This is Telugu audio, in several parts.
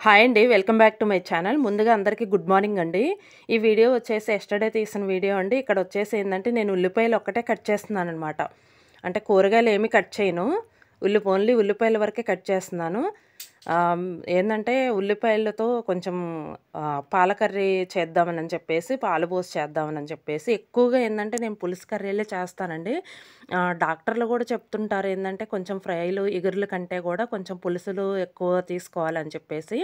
హాయ్ అండి. Welcome back to my channel. ముందుగా అందరికీ గుడ్ మార్నింగ్ అండి. ఈ వీడియో వచ్చేసి యెస్టర్‌డే తీసిన వీడియో అండి. ఇక్కడ వచ్చేసి ఏందంటే నేను ఉల్లిపాయలు ఒక్కటే కట్ చేస్తున్నాననమాట. అంటే కూరగాయలు ఏమి కట్ చేయను. ఓన్లీ ఉల్లిపాయల వరకే కట్ చేస్తున్నాను. ఏందంటే ఉల్లిపాయలతో కొంచెం పాల కర్రీ చేద్దామని చెప్పేసి, పాలు పోసి చేద్దామని చెప్పేసి ఎక్కువగా ఏందంటే నేను పులుసు కర్రీలే చేస్తానండి. డాక్టర్లు కూడా చెప్తుంటారు ఏందంటే కొంచెం ఫ్రైలు, ఇగుర్ల కంటే కూడా కొంచెం పులుసులు ఎక్కువ తీసుకోవాలని చెప్పేసి,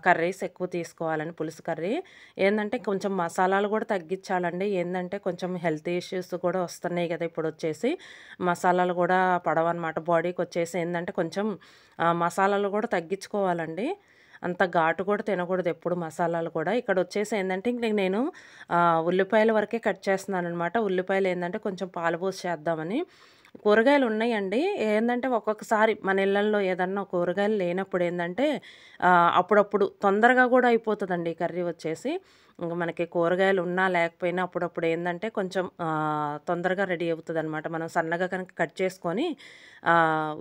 కర్రీస్ ఎక్కువ తీసుకోవాలని పులుసు కర్రీ. ఏందంటే కొంచెం మసాలాలు కూడా తగ్గించాలండి. ఏందంటే కొంచెం హెల్త్ ఇష్యూస్ కూడా వస్తున్నాయి కదా! ఇప్పుడొచ్చేసి. మసాలాలు కూడా పడవనమాట బాడీకొచ్చేసి. ఏందంటే కొంచెం మసాలాలు కూడా తగ్గించుకోవాలండి. అంత ఘాటు కూడా తినకూడదు ఎప్పుడు మసాలాలు కూడా. ఇక్కడొచ్చేసి ఏందంటే ఇంక నేను ఉల్లిపాయల వరకే కట్ చేస్తున్నాననమాట. ఉల్లిపాయలు ఏందంటే కొంచెం పాలు పోసి చేద్దామని. కూరగాయలు ఉన్నాయండి. ఏందంటే ఒక్కొక్కసారి మన ఇళ్ళల్లో ఏదన్నా కూరగాయలు లేనప్పుడు ఏందంటే అప్పుడప్పుడు తొందరగా కూడా అయిపోతదండి ఈ కర్రీ వచ్చేసి. ఇంక మనకి కూరగాయలు ఉన్నా లేకపోయినా అప్పుడప్పుడు ఏందంటే కొంచెం తొందరగా రెడీ అవుతదనమాట. మనం సన్నగా కనుక కట్ చేసుకొని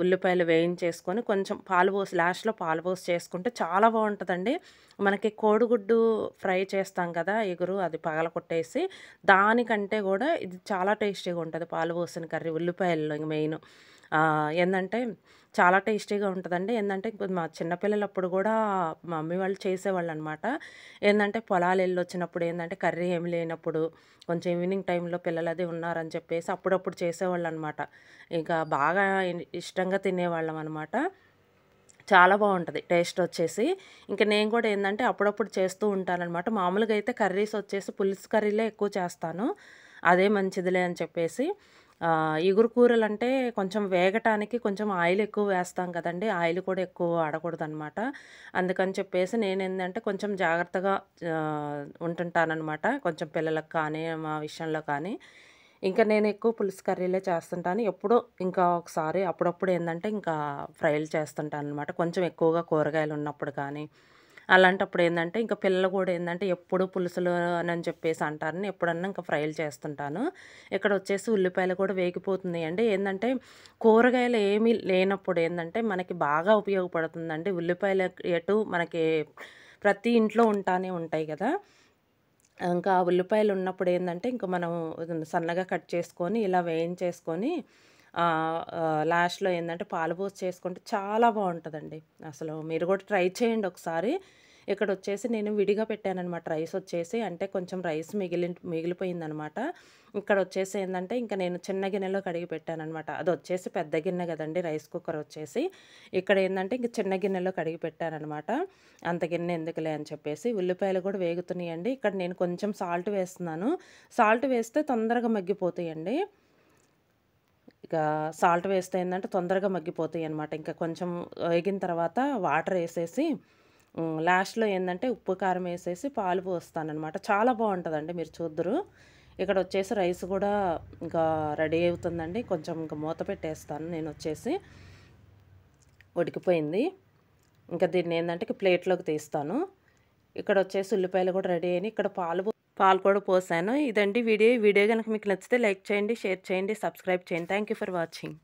ఉల్లిపాయలు వేయించేసుకొని కొంచెం పాలు పోసి లాస్ట్‌లో పాలు పోసి చేసుకుంటే చాలా బావుంటదండి. మనకి కోడిగుడ్డు ఫ్రై చేస్తాం కదా! ఇగురు అది పగలగొట్టేసి దానికంటే గూడా ఇది చాలా టేస్టీగా ఉంటది పాలు పోసిన కర్రీ ఉల్లిపాయల్లో మెయిను. ఏందంటే చాలా టేస్టీగా ఉంటదండి. ఏందంటే ఇప్పుడు మా చిన్న పిల్లలప్పుడు గూడా మా మమ్మీ వాళ్ళు చేసేవాళ్ళనమాట. ఏందంటే పొలాలెళ్ళొచ్చినప్పుడు ఏందంటే కర్రీ ఏమి లేనప్పుడు కొంచెం ఈవినింగ్ టైంలో పిల్లలది ఉన్నారని చెప్పేసి అప్పుడప్పుడు చేసేవాళ్ళనమాట. ఇక బాగా ఇష్టంగా తినేవాళ్ళమనమాట. చాలా బావుంటది టేస్టొచ్చేసి. ఇంక నేను కూడా ఏందంటే అప్పుడప్పుడు చేస్తూ ఉంటాననమాట. మామూలుగా అయితే కర్రీస్ వచ్చేసి పులుసు కర్రీలే ఎక్కువ చేస్తాను. అదే మంచిదిలే అని చెప్పేసి. ఇగురు కూరలంటే కొంచెం వేగటానికి కొంచెం ఆయిల్ ఎక్కువ వేస్తాం కదండీ! ఆయిల్ కూడా ఎక్కువ వాడకూడదనమాట. అందుకని చెప్పేసి నేనేందంటే కొంచెం జాగ్రత్తగా ఉంటుంటాననమాట. కొంచెం పిల్లలకి కానీ, మా విషయంలో కానీ. ఇంకా నేను ఎక్కువ పులుసు కర్రీలే చేస్తుంటాను. ఎప్పుడో ఇంకా ఒకసారి అప్పుడప్పుడు ఏందంటే ఇంకా ఫ్రైలు చేస్తుంటాననమాట. కొంచెం ఎక్కువగా కూరగాయలున్నప్పుడు కానీ, అలాంటప్పుడు ఏందంటే ఇంక పిల్లలు కూడా ఏందంటే ఎప్పుడు పులుసులు అని చెప్పేసి అంటారని ఎప్పుడన్నా ఇంకా ఫ్రైలు చేస్తుంటాను. ఇక్కడొచ్చేసి ఉల్లిపాయలు కూడా వేగిపోతున్నాయండి. ఏందంటే కూరగాయలు ఏమీ లేనప్పుడు ఏందంటే మనకి బాగా ఉపయోగపడుతుందండి. ఉల్లిపాయలు ఎటు మనకి ప్రతి ఇంట్లో ఉంటానే ఉంటాయి గదా! ఇంకా ఉల్లిపాయలున్నప్పుడేందంటే, ఇంక మనం సన్నగా కట్ చేసుకొని, ఇలా వేయించేసుకొని లాస్ట్‌లో ఏందంటే, పాలు పోసి చేసుకుంటే చాలా బావుంటదండి. అసలు మీరు గూడా ట్రై చేయండి ఒకసారి. ఇక్కడొచ్చేసి నేను విడిగా పెట్టాననమాట రైసొచ్చేసి. అంటే కొంచెం రైస్ మిగిలిపోయిందనమాట. ఇక్కడొచ్చేసి ఏందంటే, ఇంక నేను చిన్న గిన్నెలో కడిగి పెట్టాననమాట. అదొచ్చేసి పెద్ద గిన్నె గదండీ రైస్ కుక్కరొచ్చేసి. ఇక్కడేందంటే, ఇంక చిన్న గిన్నెలో కడిగి పెట్టాననమాట. అంత గిన్నె ఎందుకులే అని చెప్పేసి. ఉల్లిపాయలు గూడా వేగుతున్నాయండి. ఇక్కడ నేను కొంచెం సాల్ట్ వేస్తున్నాను. సాల్ట్ వేస్తే తొందరగా మగ్గిపోతాయండి. ఇక సాల్ట్ వేస్తే ఏందంటే తొందరగా మగ్గిపోతాయనమాట. ఇంకా కొంచెం వేగిన తర్వాత వాటరేసేసి లాస్ట్‌లో ఏందంటే ఉప్పు, కారం ఏసేసి పాలు పోస్తాననమాట. చాలా బావుంటదండి మీరు చూద్దురు. ఇక్కడొచ్చేసి రైస్ గూడా ఇంకా రెడీ అవుతుందండి. కొంచెం ఇంక మూత పెట్టేస్తాను నేనొచ్చేసి. ఉడికిపోయింది. ఇంకా దీన్నేందంటే ఇక ప్లేట్‌లోకి తీస్తాను. ఇక్కడొచ్చేసి ఉల్లిపాయలు గూడా రెడీ అయినియి. ఇక్కడ పాలు కూడా పోసాను. ఇదండి వీడియో. ఈ వీడియో గనక మీకు నచ్చితే లైక్ చేయండి, షేర్ చేయండి, సబ్స్క్రైబ్ చేయండి. Thank you for watching.